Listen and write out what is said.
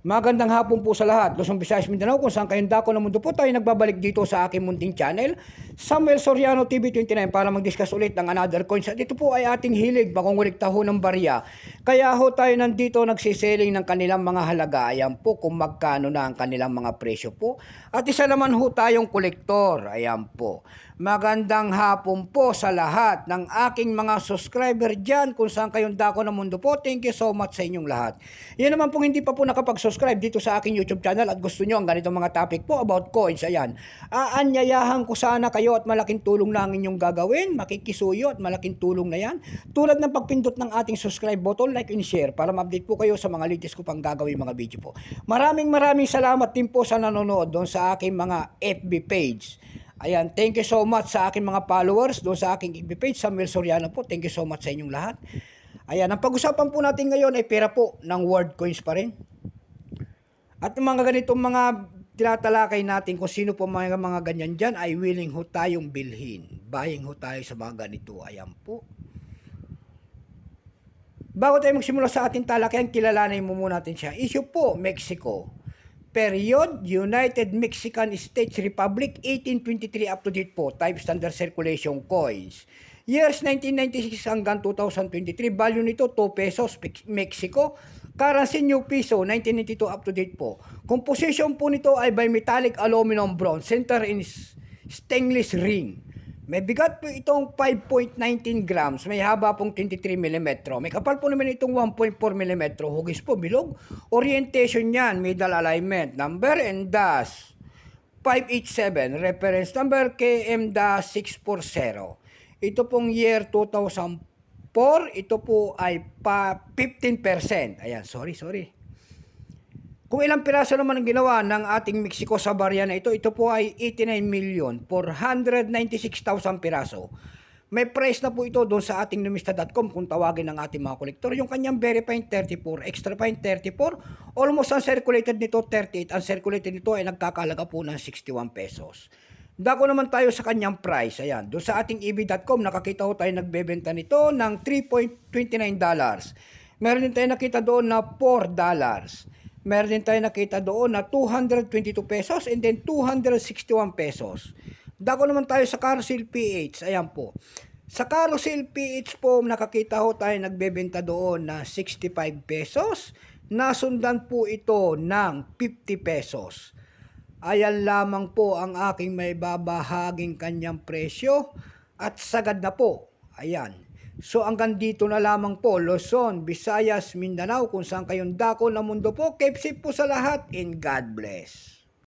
Magandang hapon po sa lahat. Luzon, Visayas, Mindanao, kung saan kayong dako ng mundo po tayo nagbabalik dito sa aking munting channel, Samuel Soriano TV 29, para mag-discuss ulit ng another coins. At ito po ay ating hilig, makungulikta ho ng barya. Kaya ho tayo nandito nagsiselling ng kanilang mga halaga. Ayan po kung magkano na ang kanilang mga presyo po. At isa naman ho tayong kolektor. Ayan po. Magandang hapon po sa lahat ng aking mga subscriber dyan kung saan kayong dako ng mundo po. Thank you so much sa inyong lahat. Yan naman pong hindi pa po nakapag-subscribe dito sa aking YouTube channel at gusto nyo ang ganitong mga topic po about coins. Ayan. Aanyayahan ko sana kayo at malaking tulong na ang inyong gagawin. Makikisuyo at malaking tulong na yan. Tulad ng pagpindot ng ating subscribe button, like and share para ma-update po kayo sa mga latest ko pang gagawin mga video po. Maraming salamat din po sa nanonood doon sa aking mga FB page. Ayan, thank you so much sa aking mga followers doon sa aking FB page, Samuel Soriano po. Thank you so much sa inyong lahat. Ayan, ang pag-usapan po natin ngayon ay pera po ng world coins pa rin. At yung mga ganitong mga tinatalakay natin kung sino po mga ganyan dyan ay willing ho tayong bilhin. Buying ho tayo sa mga ganito. Ayan po. Bago tayo magsimula sa ating talakayan, kilalanin mo muna natin siya. Issue po, Mexico. Period, United Mexican States Republic, 1823 up to date po, type standard circulation coins. Years 1996 hanggang 2023, value nito 2 pesos, Mexico. Currency New Peso, 1992 up to date po. Composition po nito ay bimetallic aluminum bronze, center in stainless ring. May bigat po itong 5.19 grams. May haba pong 23 mm. May kapal po naman itong 1.4 mm. Hugis po, bilog. Orientation yan, middle alignment. Number and dash 587. Reference number KM-640. Ito pong year 2004. Ito po ay 15%. Ayan, sorry. Kung ilang piraso naman ang ginawa ng ating Mexico sa barya na ito, ito po ay 89,496,000 piraso. May price na po ito doon sa ating numista.com kung tawagin ng ating mga kolektor. Yung kanyang very fine 34, extra fine 34, almost uncirculated nito 38. Uncirculated nito ay nagkakalaga po ng 61 pesos. Dako naman tayo sa kanyang price. Ayan, doon sa ating eb.com nakakita ko tayo nagbebenta nito ng $3.29. Meron din tayo nakita doon na $4. Meron din tayo nakita doon na 222 pesos and then 261 pesos. Dako naman tayo sa Carousel PH. Ayan po. Sa Carousel PH po, nakakita ho tayo nagbebenta doon na 65 pesos. Nasundan po ito ng 50 pesos. Ayan lamang po ang aking may babahaging kanyang presyo. At sagad na po. Ayan. So hanggang dito na lamang po, Luzon, Visayas, Mindanao, kung saan kayong dako ng mundo po. Keep safe po sa lahat and God bless.